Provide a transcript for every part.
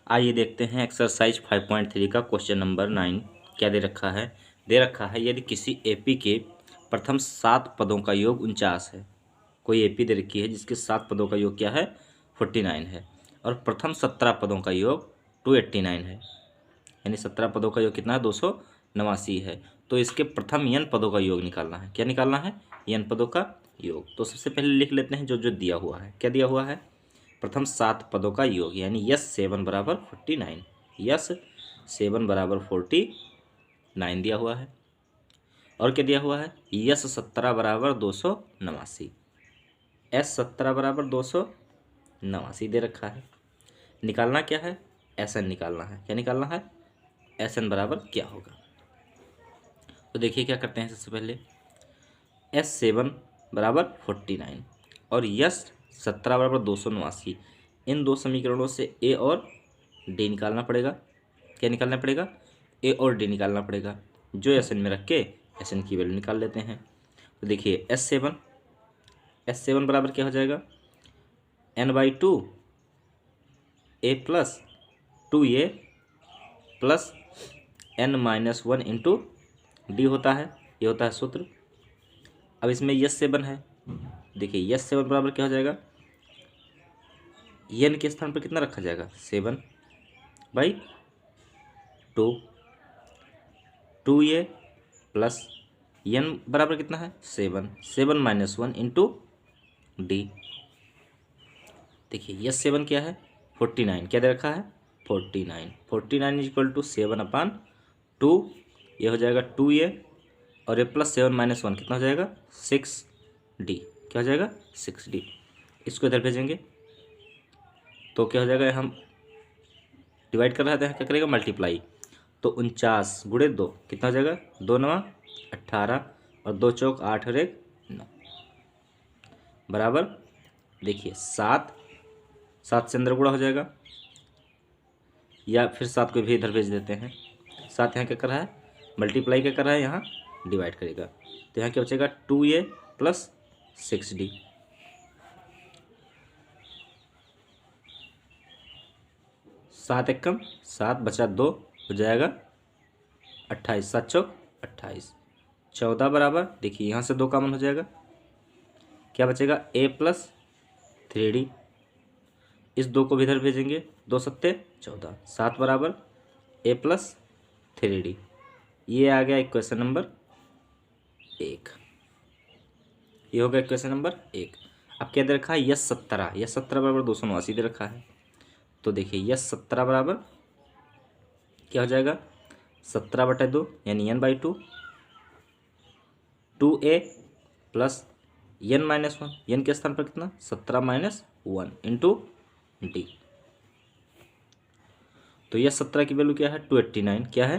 आइए देखते हैं एक्सरसाइज 5.3 का क्वेश्चन नंबर 9 क्या दे रखा है। दे रखा है यदि किसी एपी के प्रथम 7 पदों का योग 49 है। कोई एपी दे रखी है जिसके 7 पदों का योग क्या है 49 है और प्रथम 17 पदों का योग 289 है, यानी 17 पदों का योग कितना है 289 है। तो इसके प्रथम n पदों का योग निकालना है। क्या निकालना है? n पदों का योग। तो सबसे पहले लिख लेते हैं जो जो दिया हुआ है। क्या दिया हुआ है? प्रथम 7 पदों का योग, यानी यस 7 बराबर 49, यस 7 बराबर 49 दिया हुआ है। और क्या दिया हुआ है? यस 17 बराबर 289, S 17 बराबर 289 दे रखा है। निकालना क्या है? एस एन निकालना है। क्या निकालना है? एस एन बराबर क्या होगा। तो देखिए क्या करते हैं। सबसे पहले S 7 बराबर 49 और यस 17 बराबर 289, इन दो समीकरणों से ए और डी निकालना पड़ेगा। क्या निकालना पड़ेगा? ए और डी निकालना पड़ेगा। जो एस एन में रख के एस एन की वैल्यू निकाल लेते हैं। तो देखिए S 7 बराबर क्या हो जाएगा? n/2 a plus 2a plus n-1 into d होता है। ये होता है सूत्र। अब इसमें यस 7 है। देखिए यस 7 बराबर क्या हो जाएगा? n के स्थान पर कितना रखा जाएगा? 7/2, 2a प्लस n बराबर कितना है? 7 इंटू डी। देखिए यस 7 क्या है? 49। क्या दे रखा है? 49 इक्वल टू 7/2। ये हो जाएगा 2a और ये प्लस 7 - 1 कितना हो जाएगा? 6d। क्या हो जाएगा? 6d। इसको इधर भेजेंगे तो क्या हो जाएगा? हम डिवाइड कर रहे हैं तो क्या करेगा? मल्टीप्लाई। तो 49 गुणे 2 कितना हो जाएगा? 2×9 18 और 2 चौक 8 और 1 9 बराबर। देखिए 7 से अंदर गुणा हो जाएगा, या फिर 7 को भी इधर भेज देते हैं। 7 यहाँ क्या कर रहा है? मल्टीप्लाई क्या कर रहा है? यहाँ डिवाइड करेगा। तो यहाँ क्या बचेगा? 2a plus 6d। 7 एकम 7 बचा 2 हो जाएगा 28, 7 चौक 28, 14 बराबर। देखिए यहाँ से 2 कॉमन हो जाएगा। क्या बचेगा? a plus 3d। इस 2 को भी इधर भेजेंगे, 2 सत्ते 14, 7 बराबर a प्लस 3d। ये आ गया इक्वेशन नंबर 1। ये हो गया इक्वेशन नंबर 1। अब क्या दे रखा है? यस 17 बराबर 289 दे रखा है। तो देखिए यस 17 बराबर क्या हो जाएगा? 17/2 यानी n/2, 2a plus n-1, n के स्थान पर कितना? 17 - 1 इंटू डी। तो यह 17 की वैल्यू क्या है? 289। क्या है?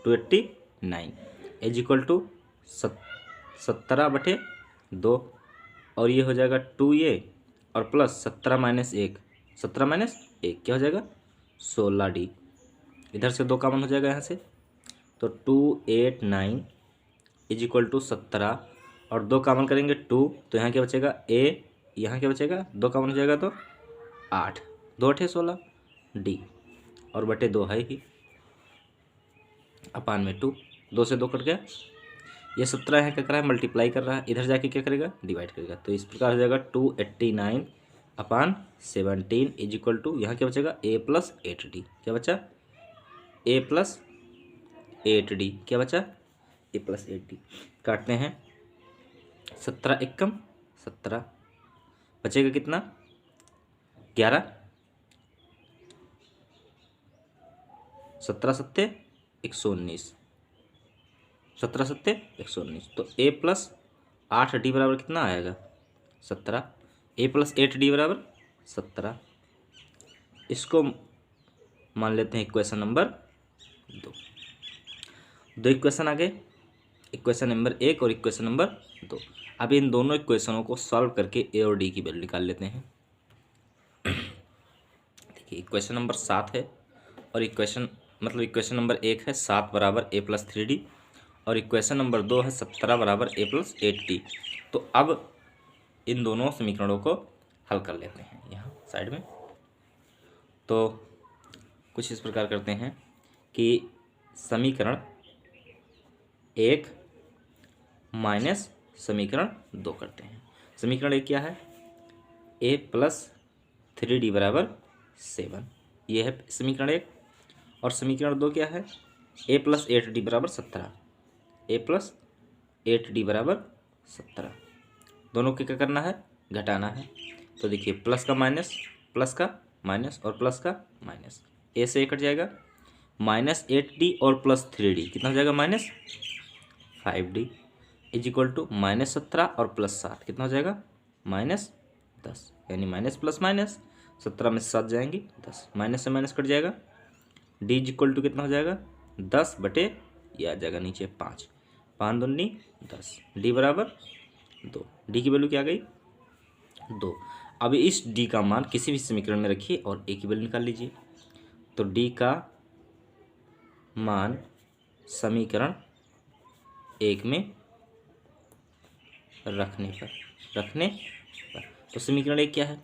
289 इज इक्वल टू 17/2 और ये हो जाएगा 2a और प्लस 17 - 1 क्या हो जाएगा? 16d। इधर से 2 कॉमन हो जाएगा यहाँ से, तो 289 इज इक्वल टू 17 और 2 कॉमन करेंगे 2, तो यहाँ क्या बचेगा? a, यहाँ क्या बचेगा? 2 कॉमन हो जाएगा तो 8, 2 8 16 d और बटे 2 है ही, अपान में 2, 2 से 2 कट गया। ये 17 है क्या कर रहा है? मल्टीप्लाई कर रहा है। इधर जाके क्या करेगा? डिवाइड करेगा। तो इस प्रकार हो जाएगा 289/17 इज इक्वल टू, यहाँ क्या बचेगा? a plus 8d। क्या बचा? a plus 8d। क्या बचा? a plus 8d। काटते हैं। 17 एकम 17 बचेगा कितना? 11, 17 सत्ते 119, 17 सत्ते 119। तो a प्लस 8d बराबर कितना आएगा? 17। a प्लस 8d बराबर 17। इसको मान लेते हैं इक्वेशन नंबर 2। दो इक्वेशन आ गए, इक्वेशन नंबर 1 और इक्वेशन नंबर 2। अब इन दोनों इक्वेशनों को सॉल्व करके a और d की वैल्यू निकाल लेते हैं। देखिए इक्वेशन नंबर 7 है और इक्वेशन नंबर 1 है 7 बराबर a प्लस 3d और इक्वेशन नंबर 2 है 17 बराबर a प्लस 8d। तो अब इन दोनों समीकरणों को हल कर लेते हैं यहाँ साइड में। तो कुछ इस प्रकार करते हैं कि समीकरण 1 माइनस समीकरण 2 करते हैं। समीकरण 1 क्या है? a प्लस 3d बराबर 7, ये है समीकरण 1। और समीकरण 2 क्या है? a प्लस 8d बराबर 17, a प्लस 8d बराबर 17। दोनों के क्या करना है? घटाना है। तो देखिए प्लस का माइनस और प्लस का माइनस, a से a कट जाएगा, -8d और +3d कितना हो जाएगा? -5d इज इक्वल टू -17 और +7 कितना हो जाएगा? -10, यानी माइनस प्लस माइनस, 17 में से 7 जाएंगी 10, माइनस से माइनस कट जाएगा। d इज इक्वल टू कितना हो जाएगा? 10 बटे ये आ जाएगा नीचे 5, 5 दूनी 10, d बराबर 2। d की वैल्यू क्या आ गई? 2। अब इस d का मान किसी भी समीकरण में रखिए और a की वैल्यू निकाल लीजिए। तो d का मान समीकरण 1 में रखने पर तो समीकरण 1 क्या है?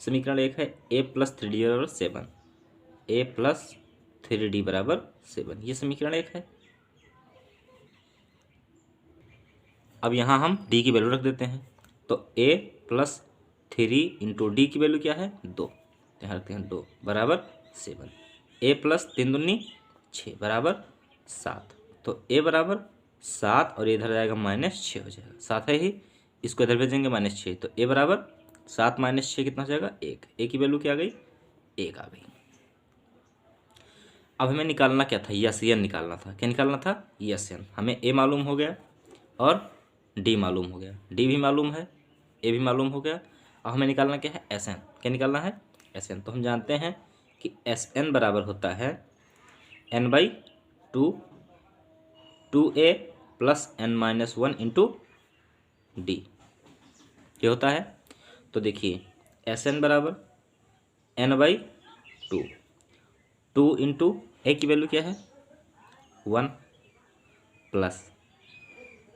समीकरण 1 है a प्लस 3d बराबर 7, a प्लस 3d बराबर 7, ये समीकरण 1 है। अब यहाँ हम d की वैल्यू रख देते हैं। तो a प्लस 3 इंटू डी की वैल्यू क्या है? 2, यहाँ रखते हैं 2 बराबर 7, a प्लस 3 दूनी 6 बराबर 7। तो a बराबर 7 और इधर जाएगा -6 हो जाएगा, 7 है ही, इसको इधर भेजेंगे -6, तो a बराबर 7 - 6 कितना हो जाएगा? 1। a की वैल्यू क्या आ गई? 1 आ गई। अब हमें निकालना क्या था? यस एन निकालना था। क्या निकालना था? Yes N. हमें a मालूम हो गया और d मालूम हो गया, d भी मालूम है, a भी मालूम हो गया। अब हमें निकालना क्या है? S N. क्या निकालना है? S N. तो हम जानते हैं कि एस एन बराबर होता है n/2 2a plus n-1 into D, ये होता है। तो देखिए एस एन बराबर n/2, 2 इंटू ए की वैल्यू क्या है? 1 प्लस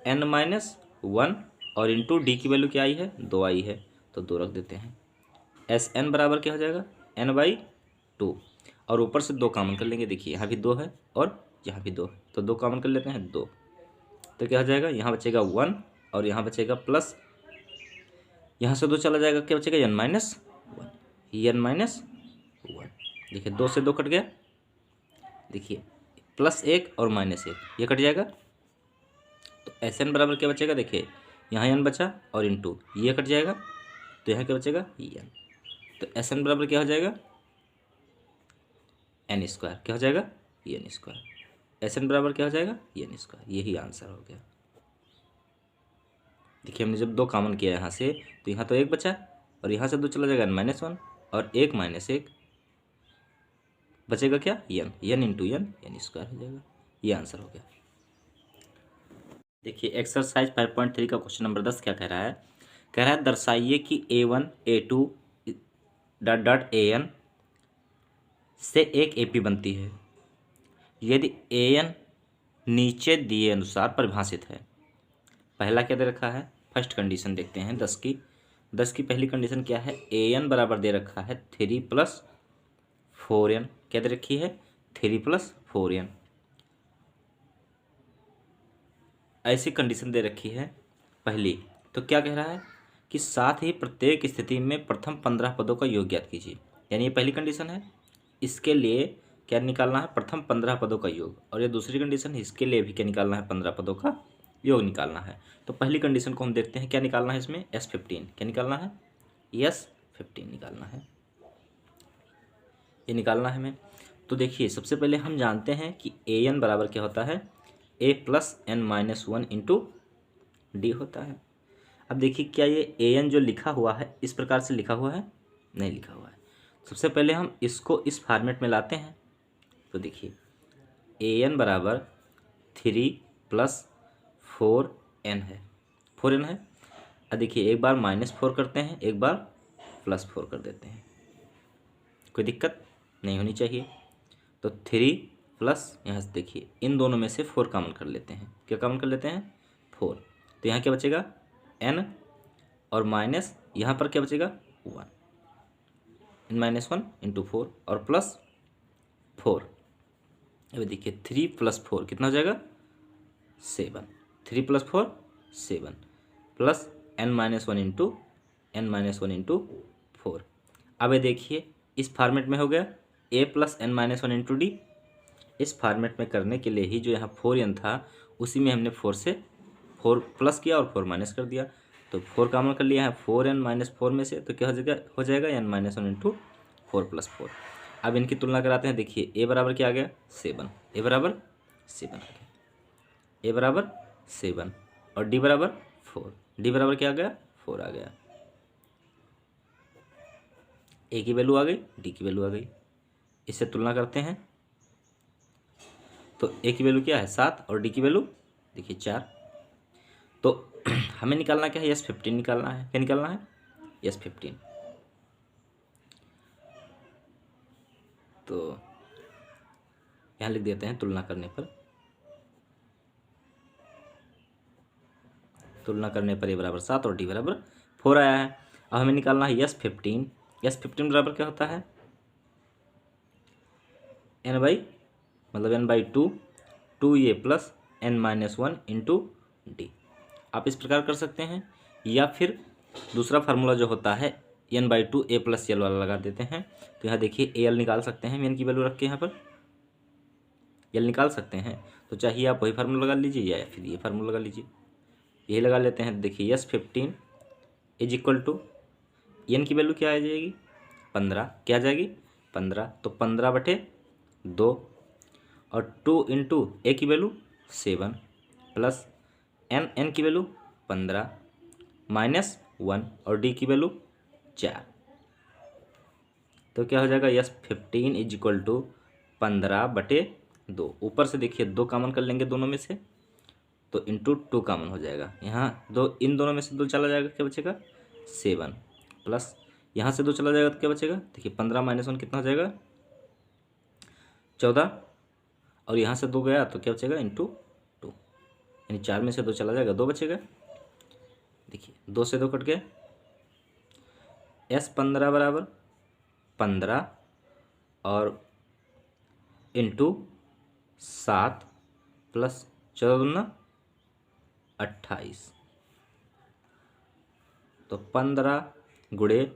n-1 और इंटू डी की वैल्यू क्या आई है? 2 आई है, तो 2 रख देते हैं। एस एन बराबर क्या हो जाएगा? n/2 और ऊपर से 2 कॉमन कर लेंगे। देखिए यहाँ भी 2 है और यहाँ भी 2 है, तो 2 कॉमन कर लेते हैं, 2। तो क्या हो जाएगा? यहाँ बचेगा 1 और यहाँ बचेगा प्लस, यहाँ से 2 चला जाएगा, क्या बचेगा? n-1, n-1। देखिए 2 से 2 कट गया, देखिए +1 और -1 ये कट जाएगा। तो एस एन बराबर क्या बचेगा? देखिए यहाँ n बचा और इंटू ये कट जाएगा, तो यहाँ क्या बचेगा? n। तो एस एन बराबर क्या हो जाएगा? n²। क्या हो जाएगा? n²। एस एन बराबर क्या हो जाएगा? n²। यही आंसर हो गया। देखिए हमने जब 2 कॉमन किया यहाँ से, तो यहाँ तो 1 बचा और यहाँ से 2 चला जाएगा n-1 और 1 - 1 बचेगा क्या? n इंटू n² हो जाएगा। ये आंसर हो गया। देखिए एक्सरसाइज 5.3 का क्वेश्चन नंबर 10 क्या कह रहा है? कह रहा है दर्शाइए कि a1 a2 an से एक AP बनती है यदि an नीचे दिए अनुसार परिभाषित है। पहला क्या दे रखा है? फर्स्ट कंडीशन देखते हैं 10 की पहली कंडीशन क्या है? an बराबर दे रखा है 3 + 4n। क्या दे रखी है? 3 + 4n। ऐसी कंडीशन दे रखी है पहली। तो क्या कह रहा है कि साथ ही प्रत्येक स्थिति में प्रथम 15 पदों का योग ज्ञात कीजिए, यानी ये पहली कंडीशन है। इसके लिए क्या निकालना है? प्रथम 15 पदों का योग। और ये दूसरी कंडीशन है, इसके लिए भी क्या निकालना है? 15 पदों का योग निकालना है। तो पहली कंडीशन को हम देखते हैं, क्या निकालना है इसमें? S15। क्या निकालना है? S15 निकालना है, ये निकालना है हमें। तो देखिए सबसे पहले हम जानते हैं कि an बराबर क्या होता है? a plus n-1 into d होता है। अब देखिए क्या ये an जो लिखा हुआ है इस प्रकार से लिखा हुआ है? नहीं लिखा हुआ है। सबसे पहले हम इसको इस फॉर्मेट में लाते हैं। तो देखिए an बराबर 3 + 4n है, 4n है। अब देखिए एक बार -4 करते हैं, एक बार +4 कर देते हैं, कोई दिक्कत नहीं होनी चाहिए। तो 3 प्लस यहाँ से देखिए इन दोनों में से 4 कॉमन कर लेते हैं। क्या कॉमन कर लेते हैं? 4। तो यहाँ क्या बचेगा? n और माइनस यहाँ पर क्या बचेगा? 1, n-1 इंटू 4 और प्लस 4। अब देखिए 3 + 4 कितना हो जाएगा 7। 3 + 4 7 प्लस n-1 इंटू 4। अब ये देखिए इस फॉर्मेट में हो गया a + n-1 इंटू डी। इस फॉर्मेट में करने के लिए ही जो यहाँ 4n था उसी में हमने 4 से 4 प्लस किया और 4 माइनस कर दिया। तो 4 कॉमन कर लिया है 4n - 4 में से, तो क्या हो जाएगा n-1 इंटू 4 + 4। अब इनकी तुलना कराते हैं। देखिए a बराबर क्या आ गया 7, a बराबर 7 आ गया, a बराबर 7 और d बराबर 4, d बराबर क्या आ गया 4 आ गया। a की वैल्यू आ गई, d की वैल्यू आ गई। इससे तुलना करते हैं तो a की वैल्यू क्या है 7 और d की वैल्यू देखिए 4। तो हमें निकालना क्या है S15 निकालना है। क्या निकालना है S15। तो यहाँ लिख देते हैं तुलना करने पर a बराबर 7 और d बराबर 4 आया है। अब हमें निकालना है S15। S15 बराबर क्या होता है n/2 2a + n-1 into D. आप इस प्रकार कर सकते हैं या फिर दूसरा फार्मूला जो होता है n/2 a + l वाला लगा देते हैं। तो यहाँ देखिए al निकाल सकते हैं, n की वैल्यू रख के यहाँ पर l निकाल सकते हैं। तो चाहिए आप वही फार्मूला लगा लीजिए या फिर ये फार्मूला लगा लीजिए, यही लगा लेते हैं। देखिए S15 = n की वैल्यू क्या आ जाएगी 15, क्या आ जाएगी 15, तो 15/2 और 2 इंटू a की वैल्यू 7 प्लस n की वैल्यू 15 -1 और d की वैल्यू 4। तो क्या हो जाएगा S15 = 15/2। ऊपर से देखिए 2 कॉमन कर लेंगे दोनों में से, तो इंटू 2 कॉमन हो जाएगा। यहाँ इन दोनों में से 2 चला जाएगा, क्या बचेगा 7 प्लस यहाँ से 2 चला जाएगा तो क्या बचेगा देखिए 15 - 1 कितना हो जाएगा 14 और यहाँ से 2 गया तो क्या बचेगा इंटू 2, यानी 4 में से 2 चला जाएगा 2 बचेगा। देखिए 2 से 2 कट गया। S15 बराबर 15 और इंटू 7 प्लस 14 × 28, तो 15 ×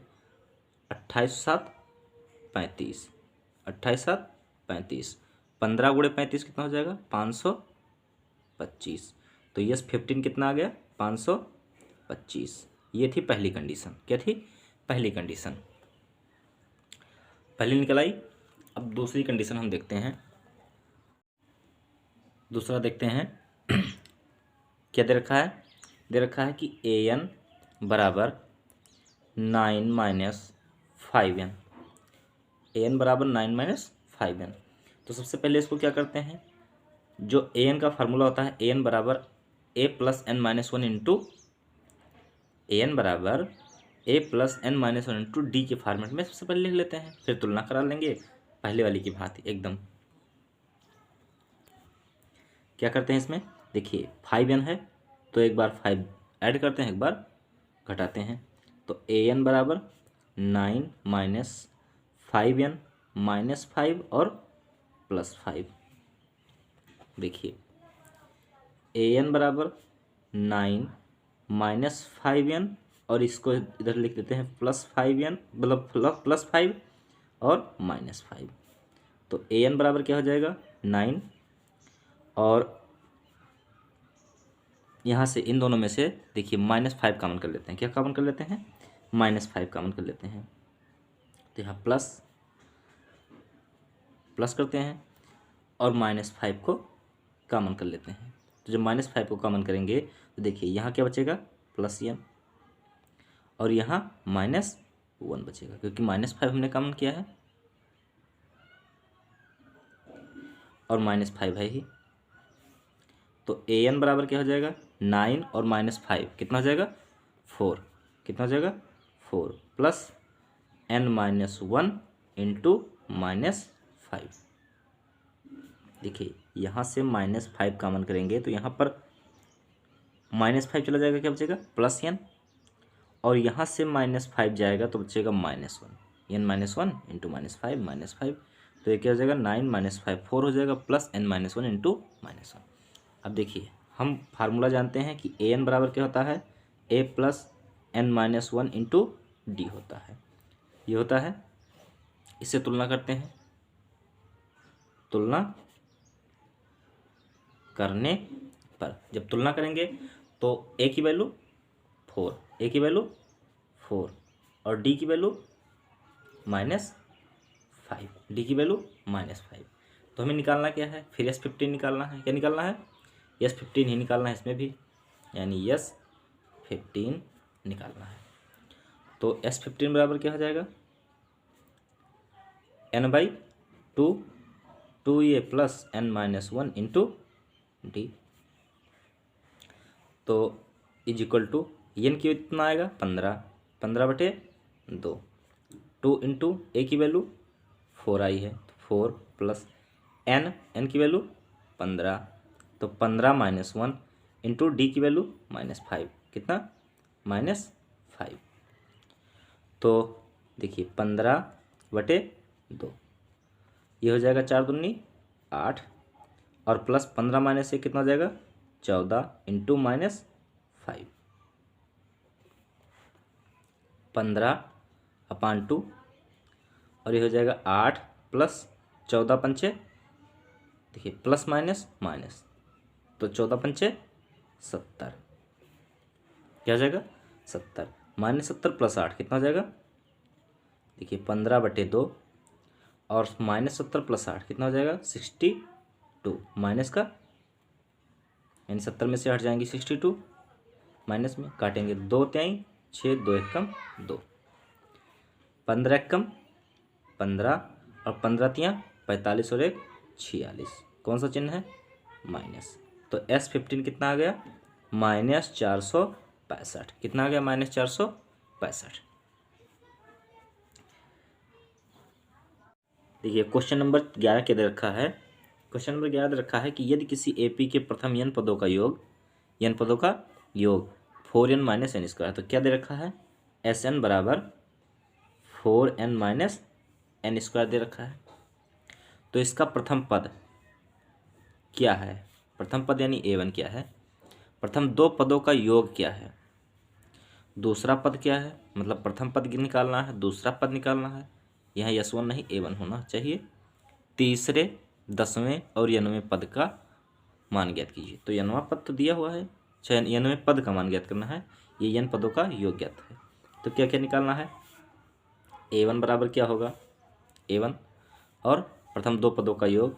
28 7 35, 28 7 35, 15 × 35 कितना हो जाएगा 525। तो S15 कितना आ गया 525। ये थी पहली कंडीशन। क्या थी पहली कंडीशन, पहली निकल आई। अब दूसरी कंडीशन हम देखते हैं। दूसरा देखते हैं क्या दे रखा है। दे रखा है कि an बराबर 9 - 5n, an बराबर 9 - 5n। तो सबसे पहले इसको क्या करते हैं, जो an का फार्मूला होता है an बराबर a + n-1 इंटू an बराबर a + n-1 इंटू डी के फॉर्मेट में सबसे पहले लिख लेते हैं, फिर तुलना करा लेंगे पहले वाली की भांति एकदम। क्या करते हैं इसमें देखिए 5n है तो एक बार 5 ऐड करते हैं, एक बार घटाते हैं। तो an बराबर 9 - 5n -5 और +5। देखिए an बराबर 9 - 5n और इसको इधर लिख देते हैं +5n, मतलब +5 और -5। तो an बराबर क्या हो जाएगा 9 और यहाँ से इन दोनों में से देखिए -5 कॉमन कर लेते हैं। क्या कॉमन कर लेते हैं -5 कॉमन कर लेते हैं। तो यहाँ प्लस करते हैं और -5 को कॉमन कर लेते हैं। तो जब -5 को कॉमन करेंगे तो देखिए यहाँ क्या बचेगा +n और यहाँ -1 बचेगा, क्योंकि -5 हमने कॉमन किया है और -5 है ही। तो an बराबर क्या हो जाएगा 9 और -5 कितना हो जाएगा 4, कितना हो जाएगा 4 प्लस n-1 इंटू -5। देखिए यहाँ से -5 कॉमन करेंगे तो यहाँ पर -5 चला जाएगा, क्या बचेगा +n और यहाँ से -5 जाएगा तो बचेगा -1, n-1 इंटू -5 -5। तो ये क्या हो जाएगा 9 - 5 4 हो जाएगा प्लस n - 1 इंटू -1। अब देखिए हम फार्मूला जानते हैं कि an बराबर क्या होता है, a plus n - 1 into d होता है, ये होता है। इससे तुलना करते हैं, तुलना करने पर जब तुलना करेंगे तो a की वैल्यू 4, a की वैल्यू 4 और d की वैल्यू -5, डी की वैल्यू -5। तो हमें निकालना क्या है, फिर S15 निकालना है। क्या निकालना है, S15 ही निकालना है इसमें भी, यानी S15 निकालना है। तो S15 बराबर क्या हो जाएगा, n/2 2a plus n - 1 into D. तो इज इक्वल टू एन कितना आएगा 15, 15/2, 2 इंटू ए की वैल्यू 4 आई है तो 4 प्लस एन की वैल्यू 15, तो 15 - 1 इंटू डी की वैल्यू -5, कितना -5। तो देखिए 15/2 ये हो जाएगा 4 दूनी 8 और प्लस 15 माइनस से कितना हो जाएगा 14 इंटू -5, 15/2 और ये हो जाएगा 8 प्लस 14 पंचे, देखिए प्लस माइनस माइनस, तो 14 पंचे 70, क्या हो जाएगा 70, -70 प्लस 8 कितना हो जाएगा, देखिए 15/2 और -70 प्लस 8 कितना हो जाएगा 62, माइनस का यानी 70 में से हट जाएंगे 62, माइनस में काटेंगे 2 त्याई 6, 2 एकम 2, 15 एकम 15 और 15 तियाँ 45 और 1 46, कौन सा चिन्ह है माइनस। तो S15 कितना आ गया -465, कितना आ गया -465। देखिए क्वेश्चन नंबर 11 क्या दे रखा है, क्वेश्चन नंबर 11 दे रखा है कि यदि किसी एपी के प्रथम n पदों का योग 4n - n², तो क्या दे रखा है Sn बराबर 4n - n² दे रखा है। तो इसका प्रथम पद क्या है, प्रथम पद यानी a1 क्या है, प्रथम दो पदों का योग क्या है, दूसरा पद क्या है, मतलब प्रथम पद निकालना है, दूसरा पद निकालना है, यहाँ S1 नहीं A1 होना चाहिए, तीसरे 10वें और 90वें पद का मान ज्ञात कीजिए। तो 90वां पद तो दिया हुआ है, 96वें पद का मान ज्ञात करना है, ये n पदों का योग ज्ञात है। तो क्या क्या निकालना है, A1 बराबर क्या होगा A1 और प्रथम दो पदों का योग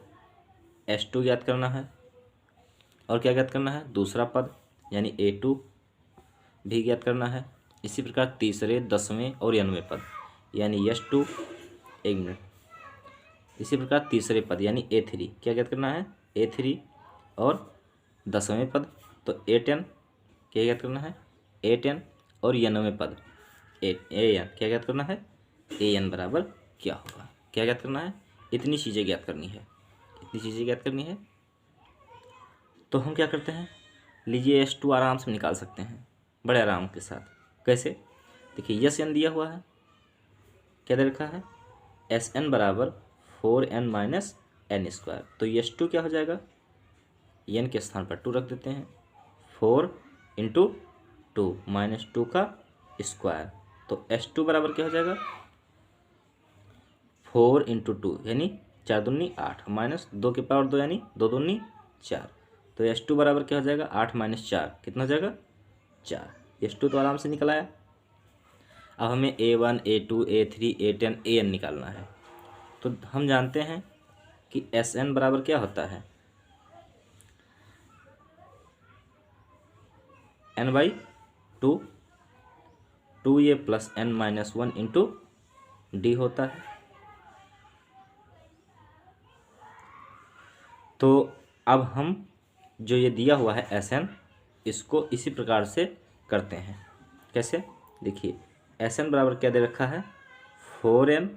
S2 ज्ञात करना है, और क्या ज्ञात करना है दूसरा पद यानी A2 भी ज्ञात करना है। इसी प्रकार तीसरे 10वें और 90वें पद यानी S2, एक मिनट, इसी प्रकार तीसरे पद यानी A3 क्या ज्ञात करना है A3 और 10वें पद तो A10 क्या ज्ञात करना है A10 और 90वें पद AN क्या ज्ञात करना है AN बराबर क्या होगा, क्या ज्ञात करना है, इतनी चीज़ें ज्ञात करनी है, इतनी चीज़ें ज्ञात करनी है। तो हम क्या करते हैं, लीजिए S2 आराम से निकाल सकते हैं बड़े आराम के साथ। कैसे, देखिए SN दिया हुआ है, क्या दे रखा है SN बराबर 4n - n², तो S2 क्या हो जाएगा, n के स्थान पर 2 रख देते हैं, 4 इंटू 2 -2 का स्क्वायर, तो S2 बराबर क्या हो जाएगा 4 इंटू 2 यानी 4 दूनी 8 -2 के पावर 2 यानी 2 दूनी 4, तो S2 बराबर क्या हो जाएगा 8 - 4 कितना हो जाएगा 4। S2 तो आराम से निकल आया। अब हमें A1 A2 A3 A10 AN निकालना है। तो हम जानते हैं कि SN बराबर क्या होता है n/2 2a plus n - 1 into d होता है। तो अब हम जो ये दिया हुआ है SN इसको इसी प्रकार से करते हैं। कैसे, देखिए SN बराबर क्या दे रखा है 4n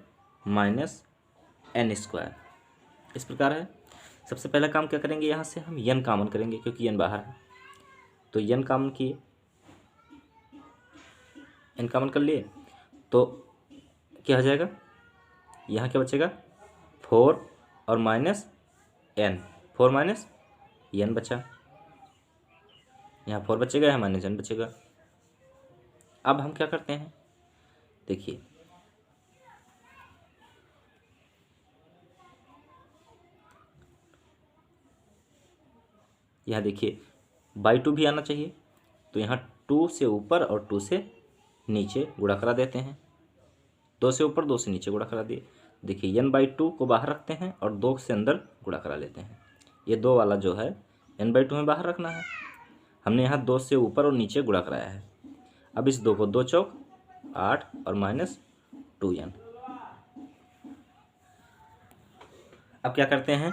- n², इस प्रकार है। सबसे पहला काम क्या करेंगे, यहाँ से हम n कॉमन करेंगे क्योंकि n बाहर है, तो n कॉमन किए, n कॉमन कर लिए तो क्या हो जाएगा, यहाँ क्या बचेगा 4 और माइनस n, 4 माइनस n बचा, यहाँ 4 बचेगा, यहाँ माइनस n बचेगा। अब हम क्या करते हैं, देखिए यहाँ देखिए बाई 2 भी आना चाहिए, तो यहाँ 2 से ऊपर और 2 से नीचे गुणा करा देते हैं। 2 से ऊपर 2 से नीचे गुणा करा दिए। देखिए n/2 को बाहर रखते हैं और 2 से अंदर गुणा करा लेते हैं। ये 2 वाला जो है n/2 में बाहर रखना है। हमने यहाँ 2 से ऊपर और नीचे गुणा कराया है। अब इस 2 को 2 चौक 8 और माइनस 2n। अब क्या करते हैं,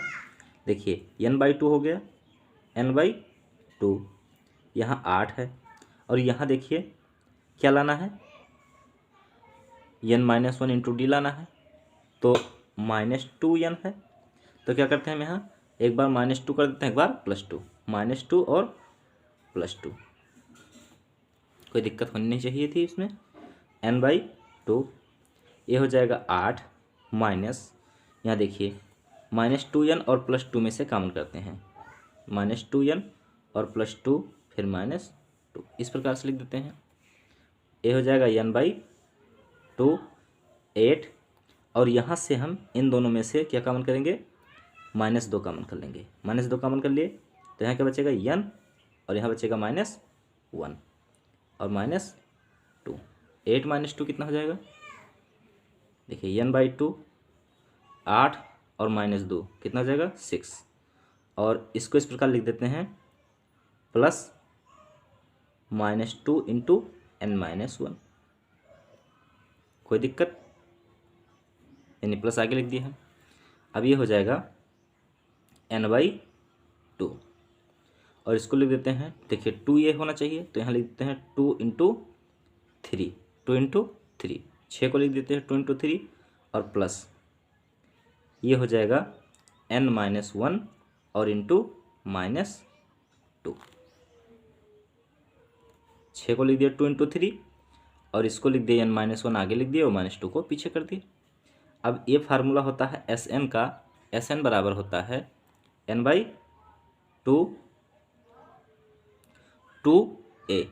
देखिए n/2 हो गया, n/2, यहाँ 8 है और यहाँ देखिए क्या लाना है, n-1 इंटू डी लाना है, तो -2n है। तो क्या करते हैं हम यहाँ एक बार -2 कर देते हैं, एक बार +2, -2 और +2, कोई दिक्कत होनी नहीं चाहिए थी इसमें। n/2 ये हो जाएगा 8 माइनस, यहाँ देखिए -2n और +2 में से कॉमन करते हैं, -2n और +2 फिर -2, इस प्रकार से लिख देते हैं। ये हो जाएगा n/2 8, और यहाँ से हम इन दोनों में से क्या कॉमन करेंगे, -2 कॉमन कर लेंगे। -2 कॉमन कर लिए तो यहाँ क्या बचेगा n, और यहाँ बचेगा -1 और -2। 8 - 2 कितना हो जाएगा, देखिए n/2 8 और -2 कितना हो जाएगा 6, और इसको इस प्रकार लिख देते हैं +-2 इंटू n-1, कोई दिक्कत, यानी प्लस आगे लिख दिया है। अब ये हो जाएगा n/2, और इसको लिख देते हैं, देखिए 2 ये होना चाहिए, तो यहाँ लिख देते हैं 2 इंटू 3, 2 इंटू 3, 6 को लिख देते हैं 2 इंटू 3, और प्लस ये हो जाएगा n-1 और इंटू -2, 6 को लिख दिया 2 इंटू 3, और इसको लिख दिया n-1 आगे लिख दिया और -2 को पीछे कर दिया। अब ये फार्मूला होता है Sn का, Sn बराबर होता है n/2 2a,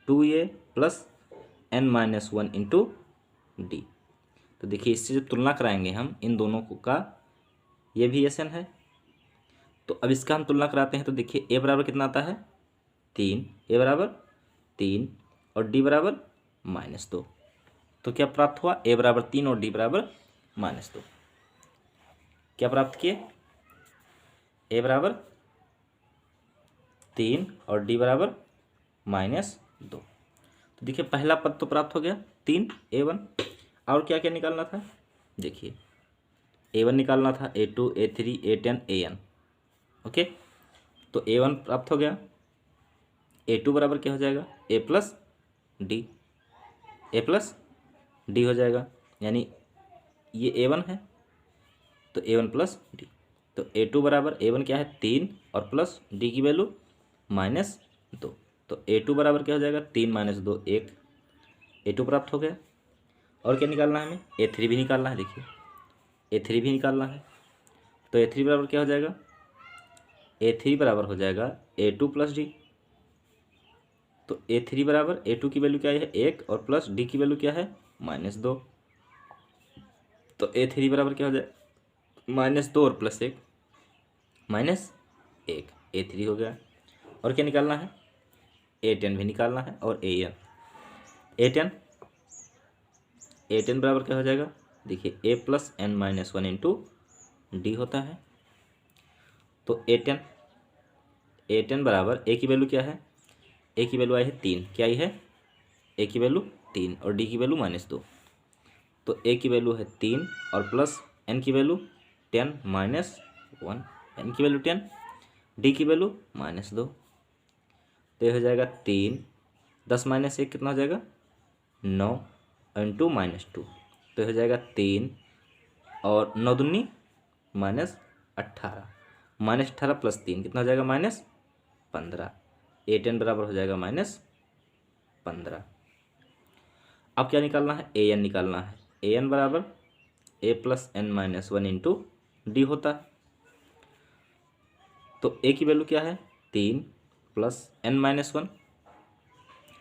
2a plus n-1 into D. तो देखिए इससे जब तुलना कराएंगे हम इन दोनों को का, ये भी Sn है, तो अब इसका हम तुलना कराते हैं, तो देखिए a बराबर कितना आता है 3, a बराबर 3 और d बराबर -2, तो क्या प्राप्त हुआ, a बराबर 3 और d बराबर -2। क्या प्राप्त किए, a बराबर 3 और d बराबर -2। तो देखिए पहला पद तो प्राप्त हो गया 3a1, और क्या क्या निकालना था, देखिए a1 निकालना था, a2 a3 a10 an, okay, तो a1 प्राप्त हो गया, a2 बराबर क्या हो जाएगा a प्लस डी हो जाएगा, यानी ये a1 है तो a1 प्लस डी, तो a2 बराबर a1 क्या है 3 और प्लस d की वैल्यू -2, तो a2 बराबर क्या हो जाएगा 3 - 2 1, a2 प्राप्त हो गया। और क्या निकालना है हमें, a3 भी निकालना है, देखिए a3 भी निकालना है, तो a3 बराबर क्या हो जाएगा, a3 बराबर हो जाएगा a2 प्लस डी, तो a3 बराबर a2 की वैल्यू क्या है 1 और प्लस d की वैल्यू क्या है -2, तो a3 बराबर क्या हो जाए -2 और +1 -1, a3 हो गया। और क्या निकालना है, a10 भी निकालना है, और a10 बराबर क्या हो जाएगा, देखिए a plus n-1 into d होता है, तो a10 बराबर a की वैल्यू क्या है, a की वैल्यू आई है 3, क्या आई है a की वैल्यू 3 और d की वैल्यू -2, तो a की वैल्यू है 3 और प्लस n की वैल्यू 10 -1, n की वैल्यू 10, d की वैल्यू -2, तो ये हो जाएगा 3, 10 - 1 कितना हो जाएगा 9 इंटू -2, तो हो जाएगा 3 और 9 दूनी -18, -18 प्लस 3 कितना हो जाएगा -15, a10 बराबर हो जाएगा -15। अब क्या निकालना है, an निकालना है, an बराबर a plus n minus one into d होता है। तो ए की वैल्यू क्या है 3 plus n minus one,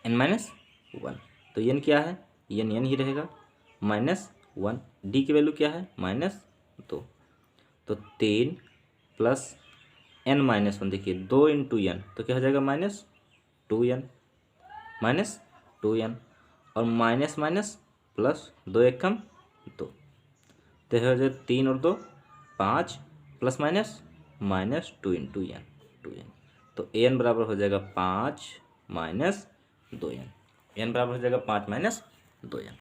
n minus one, तो एन क्या है एन ही रहेगा माइनस वन। डी की वैल्यू क्या है -2, तो 3 प्लस एन माइनस वन, देखिए 2 इंटू एन तो क्या हो जाएगा -2n, -2n, और माइनस माइनस प्लस 2 एकम 2, तो हो जाए 3 और 2 5 plus minus -2 into N 2n, तो एन बराबर हो जाएगा 5 - 2n, एन बराबर हो जाएगा 5 - 2n।